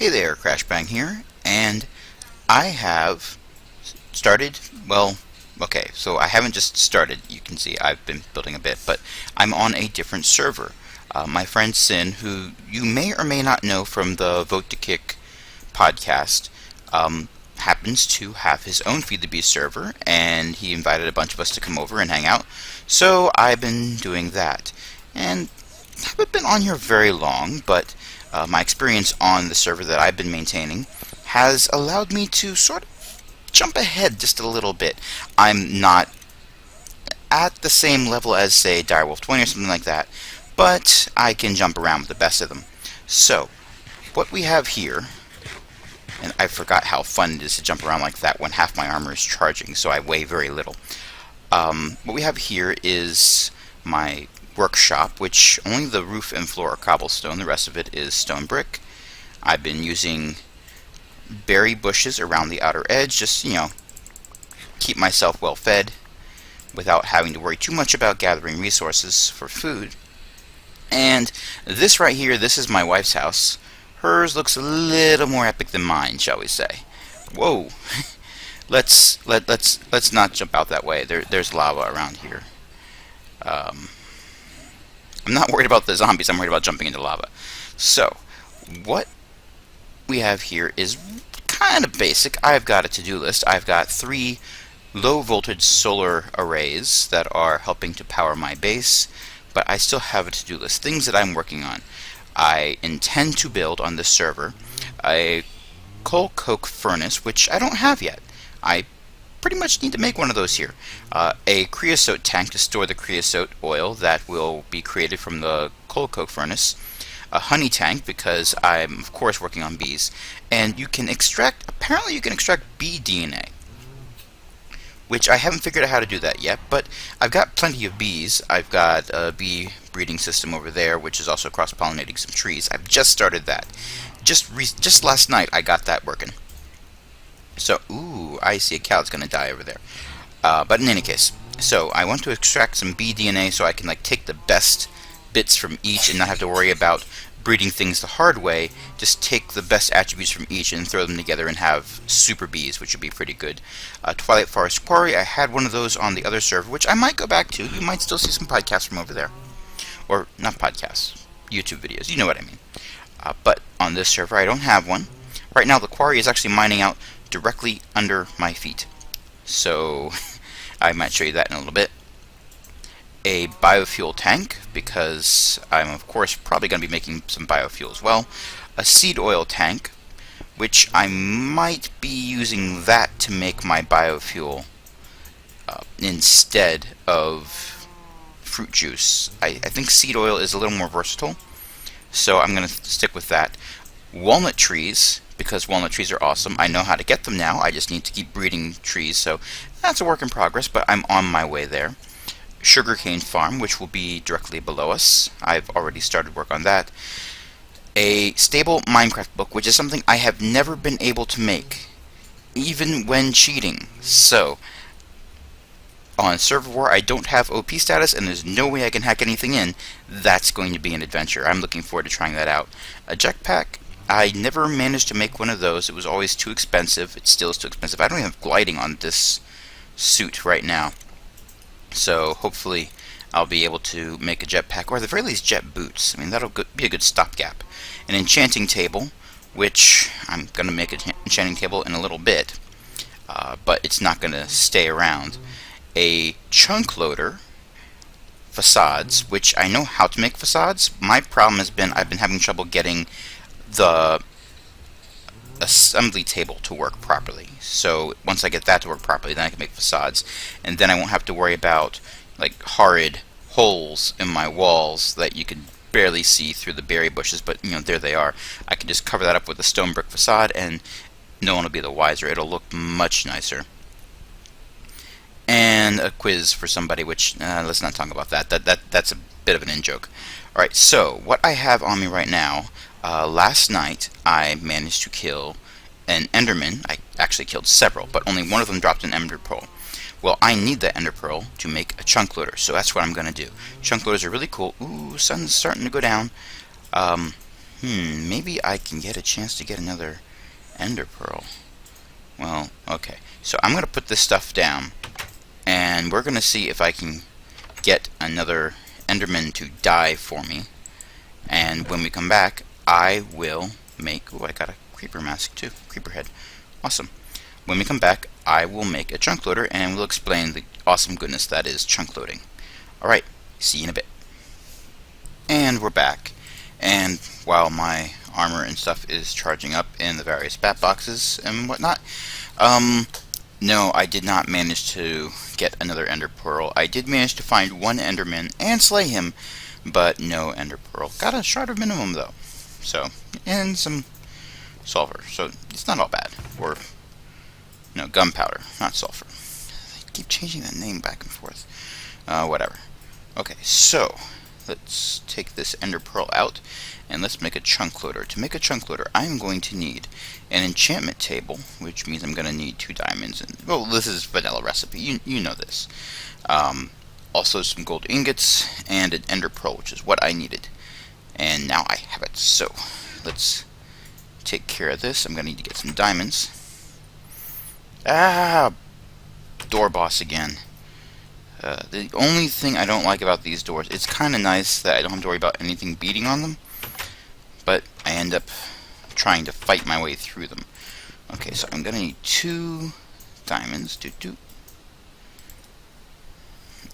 Hey there, Crashbang here, and I have started, well, okay, so I haven't just started, you can see I've been building a bit, but I'm on a different server. My friend Sin, who you may or may not know from the Vote to Kick podcast, happens to have his own Feed the Beast server, and he invited a bunch of us to come over and hang out, so I've been doing that. And I haven't been on here very long, but my experience on the server that I've been maintaining has allowed me to sort of jump ahead just a little bit. I'm not at the same level as, say, Direwolf20 or something like that, but I can jump around with the best of them. So, what we have here, and I forgot how fun it is to jump around like that when half my armor is charging, so I weigh very little. What we have here is my workshop, which only the roof and floor are cobblestone, the rest of it is stone brick. I've been using berry bushes around the outer edge, just, keep myself well fed without having to worry too much about gathering resources for food. And this right here, this is my wife's house. Hers looks a little more epic than mine, shall we say. Whoa. let's not jump out that way. There's lava around here. I'm not worried about the zombies, I'm worried about jumping into lava. So, what we have here is kind of basic. I've got a to-do list. I've got 3 low-voltage solar arrays that are helping to power my base, but I still have a to-do list. Things that I'm working on. I intend to build on this server a coal coke furnace, which I don't have yet. I pretty much need to make one of those here. A creosote tank to store the creosote oil that will be created from the coal coke furnace. A honey tank, because I'm of course working on bees. And you can extract, apparently you can extract bee DNA, which I haven't figured out how to do that yet, but I've got plenty of bees. I've got a bee breeding system over there, which is also cross-pollinating some trees. I've just started that. Just last night I got that working. So, ooh, I see a cow that's going to die over there. But in any case, so I want to extract some bee DNA so I can take the best bits from each and not have to worry about breeding things the hard way. Just take the best attributes from each and throw them together and have super bees, which would be pretty good. Twilight Forest Quarry, I had one of those on the other server, which I might go back to. You might still see some podcasts from over there. Or, not podcasts, YouTube videos, you know what I mean. But on this server I don't have one. Right now the quarry is actually mining out directly under my feet. So, I might show you that in a little bit. A biofuel tank, because I'm of course probably going to be making some biofuel as well. A seed oil tank, which I might be using that to make my biofuel instead of fruit juice. I think seed oil is a little more versatile, so I'm going to stick with that. Walnut trees, because walnut trees are awesome. I know how to get them now, I just need to keep breeding trees, so that's a work in progress, but I'm on my way there. Sugarcane farm, which will be directly below us. I've already started work on that. A stable Minecraft book, which is something I have never been able to make, even when cheating. So, on server war, I don't have OP status, and there's no way I can hack anything in. That's going to be an adventure. I'm looking forward to trying that out. A jetpack, I never managed to make one of those. It was always too expensive. It still is too expensive. I don't even have gliding on this suit right now. So hopefully I'll be able to make a jetpack, or at the very least jet boots. I mean, that'll be a good stopgap. An enchanting table, which I'm going to make an enchanting table in a little bit, but it's not going to stay around. A chunk loader, facades, which I know how to make facades. My problem has been I've been having trouble getting the assembly table to work properly. So once I get that to work properly, then I can make facades, and then I won't have to worry about horrid holes in my walls that you can barely see through the berry bushes, but there they are. I can just cover that up with a stone brick facade and no one will be the wiser. It'll look much nicer. And a quiz for somebody, which let's not talk about that. That's a bit of an in-joke. Alright, so what I have on me right now, last night I managed to kill an enderman. I actually killed several, but only one of them dropped an ender pearl. Well, I need that ender pearl to make a chunk loader, so that's what I'm going to do. Chunk loaders are really cool. Ooh, sun's starting to go down. Maybe I can get a chance to get another ender pearl. Well, okay. So I'm going to put this stuff down, and we're going to see if I can get another enderman to die for me. And when we come back, I will make... Oh, I got a creeper mask too. Creeper head. Awesome. When we come back, I will make a chunk loader, and we'll explain the awesome goodness that is chunk loading. Alright, see you in a bit. And we're back. And while my armor and stuff is charging up in the various bat boxes and whatnot, no, I did not manage to get another ender pearl. I did manage to find one enderman and slay him, but no ender pearl. Got a shard of minimum though. So, and some sulfur. So it's not all bad. Or, no, gunpowder, not sulfur. I keep changing that name back and forth. Whatever. Okay, so let's take this ender pearl out and let's make a chunk loader. To make a chunk loader, I'm going to need an enchantment table, which means I'm going to need 2 diamonds. And well, this is vanilla recipe. You know this. Also some gold ingots and an ender pearl, which is what I needed. And now I have it. So let's take care of this. I'm going to need to get some diamonds. Ah, door boss again. The only thing I don't like about these doors, it's kind of nice that I don't have to worry about anything beating on them, but I end up trying to fight my way through them. Okay, so I'm going to need 2 diamonds,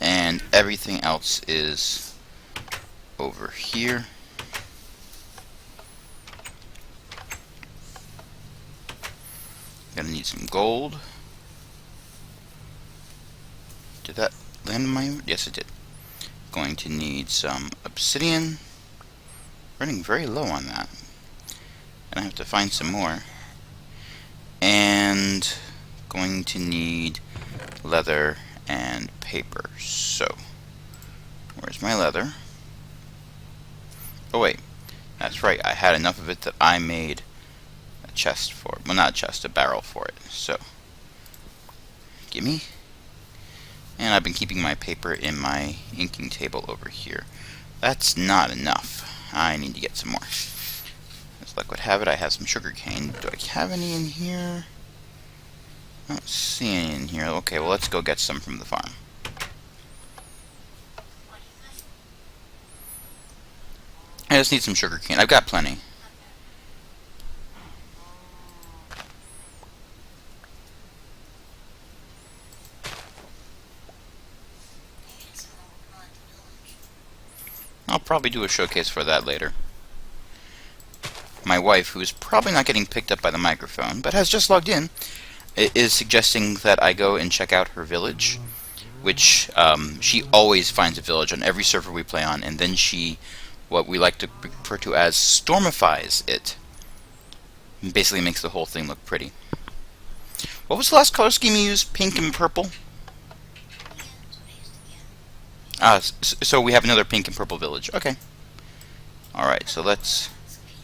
and everything else is over here. Gonna need some gold. Did that land in my... Yes, it did. Going to need some obsidian. Running very low on that. And I have to find some more. And going to need leather and paper. So, where's my leather? Oh wait, that's right. I had enough of it that I made a chest for it. Well, not a chest, a barrel for it. So, gimme. And I've been keeping my paper in my inking table over here. That's not enough. I need to get some more. As luck would have it, I have some sugar cane. Do I have any in here? I don't see any in here. Okay, well, let's go get some from the farm. I just need some sugar cane. I've got plenty. I'll probably do a showcase for that later. My wife, who's probably not getting picked up by the microphone, but has just logged in, is suggesting that I go and check out her village, which she always finds a village on every server we play on, and then she, what we like to refer to as, stormifies it. Basically makes the whole thing look pretty. What was the last color scheme you used? Pink and purple? So we have another pink and purple village. Okay. Alright, so let's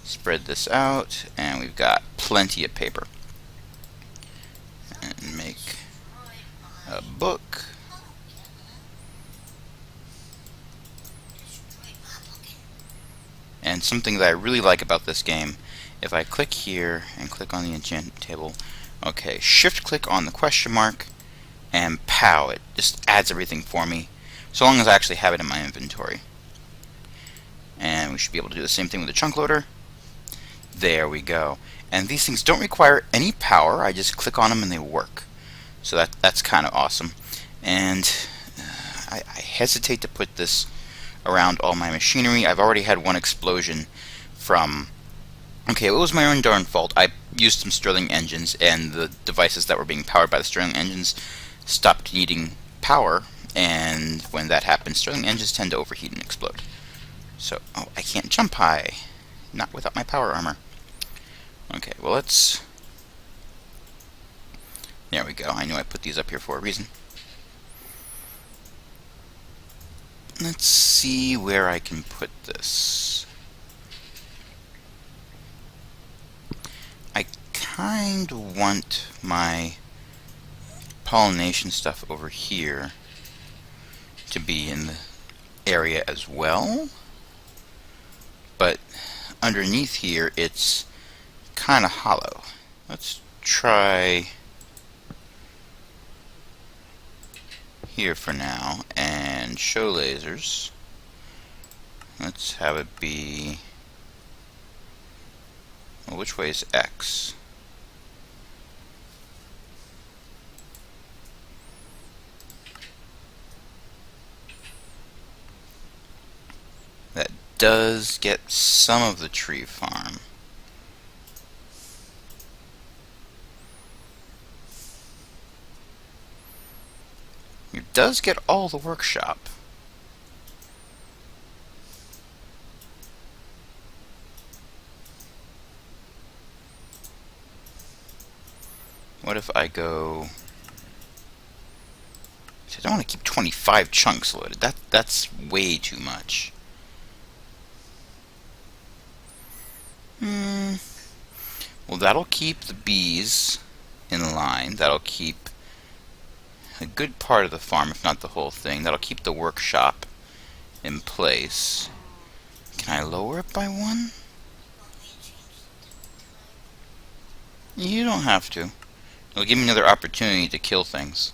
spread this out, and we've got plenty of paper. And make a book. And something that I really like about this game, if I click here and click on the enchantment table, okay, shift click on the question mark, and pow, it just adds everything for me. So long as I actually have it in my inventory. And we should be able to do the same thing with the chunk loader. There we go. And these things don't require any power. I just click on them and they work. So that's kind of awesome. And I hesitate to put this around all my machinery. I've already had one explosion from... Okay, it was my own darn fault. I used some Stirling engines, and the devices that were being powered by the Stirling engines stopped needing power. And when that happens, Stirling engines tend to overheat and explode. So, oh, I can't jump high. Not without my power armor. Okay, well, let's... There we go. I knew I put these up here for a reason. Let's see where I can put this. I kind of want my pollination stuff over here to be in the area as well, but underneath here it's kind of hollow. Let's try here for now and show lasers. Let's have it be, well, which way is X? That does get some of the tree farm. It does get all the workshop. What if I go... I don't want to keep 25 chunks loaded. That's way too much. Well, that'll keep the bees in line. That'll keep a good part of the farm, if not the whole thing. That'll keep the workshop in place. Can I lower it by one? You don't have to. It'll give me another opportunity to kill things.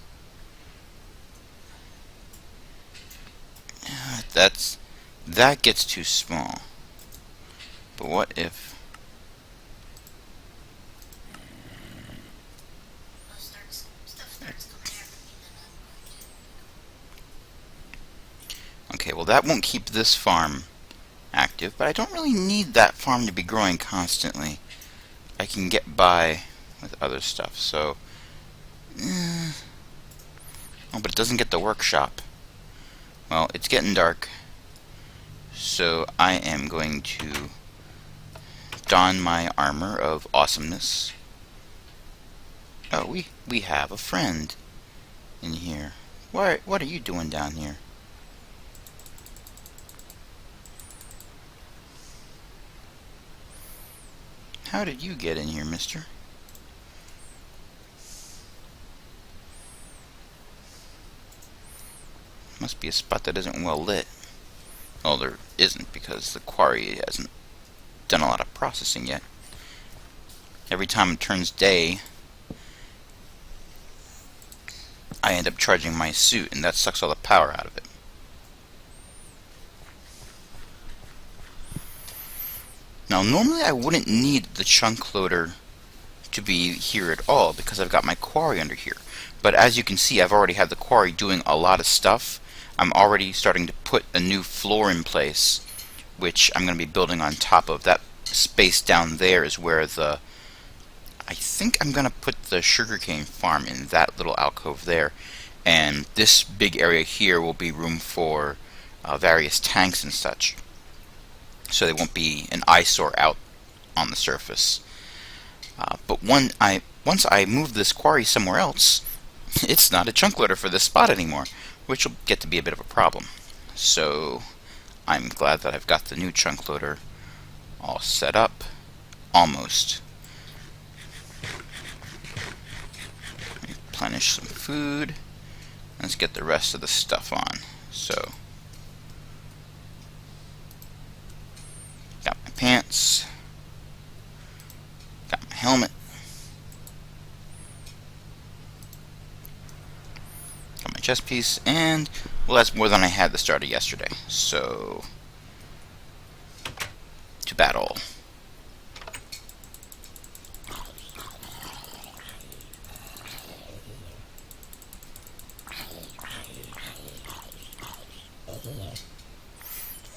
That gets too small. But what if... Okay, well that won't keep this farm active, but I don't really need that farm to be growing constantly. I can get by with other stuff, so... Oh, but it doesn't get the workshop. Well, it's getting dark, so I am going to don my armor of awesomeness. Oh, we have a friend in here. What are you doing down here? How did you get in here, mister? Must be a spot that isn't well lit. Well, there isn't, because the quarry hasn't done a lot of processing yet. Every time it turns day, I end up charging my suit, and that sucks all the power out of it. Now, normally I wouldn't need the chunk loader to be here at all, because I've got my quarry under here. But as you can see, I've already had the quarry doing a lot of stuff. I'm already starting to put a new floor in place, which I'm going to be building on top of. That space down there is where the... I think I'm going to put the sugarcane farm in that little alcove there. And this big area here will be room for various tanks and such. So they won't be an eyesore out on the surface. But once I move this quarry somewhere else, it's not a chunk loader for this spot anymore, which will get to be a bit of a problem. So I'm glad that I've got the new chunk loader all set up, almost. Replenish some food. Let's get the rest of the stuff on. So, got my pants, got my helmet, got my chest piece, and, well, that's more than I had at the start of yesterday. So, to battle.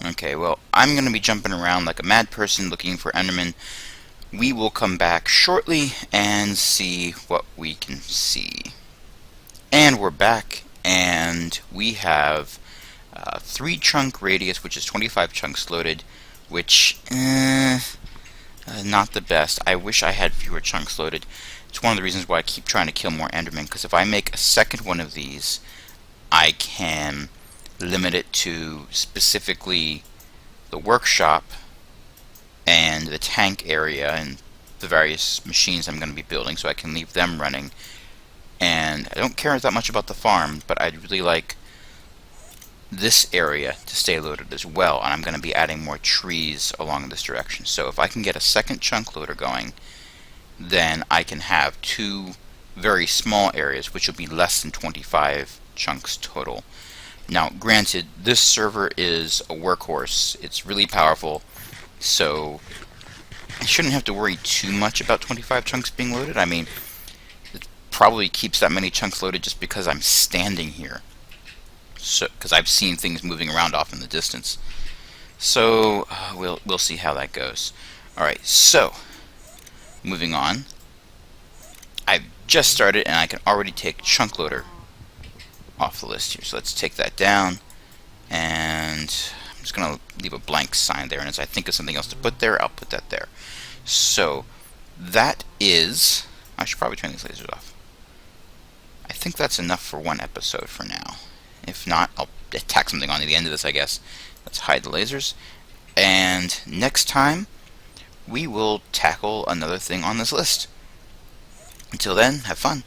Okay, well, I'm going to be jumping around like a mad person looking for Enderman. We will come back shortly and see what we can see. And we're back, and we have 3 chunk radius, which is 25 chunks loaded, which, not the best. I wish I had fewer chunks loaded. It's one of the reasons why I keep trying to kill more Endermen, because if I make a second one of these, I can limit it to specifically the workshop and the tank area and the various machines I'm going to be building, so I can leave them running. And I don't care that much about the farm, but I'd really like this area to stay loaded as well, and I'm going to be adding more trees along this direction. So if I can get a second chunk loader going, then I can have two very small areas, which will be less than 25 chunks total. Now, granted, this server is a workhorse. It's really powerful, so I shouldn't have to worry too much about 25 chunks being loaded. I mean, it probably keeps that many chunks loaded just because I'm standing here. So, because I've seen things moving around off in the distance. So, we'll see how that goes. Alright, so, moving on. I've just started, and I can already take chunk loader off the list here. So let's take that down, and I'm just going to leave a blank sign there, and as I think of something else to put there, I'll put that there. So, that is... I should probably turn these lasers off. I think that's enough for one episode for now. If not, I'll tack something on at the end of this, I guess. Let's hide the lasers. And next time, we will tackle another thing on this list. Until then, have fun.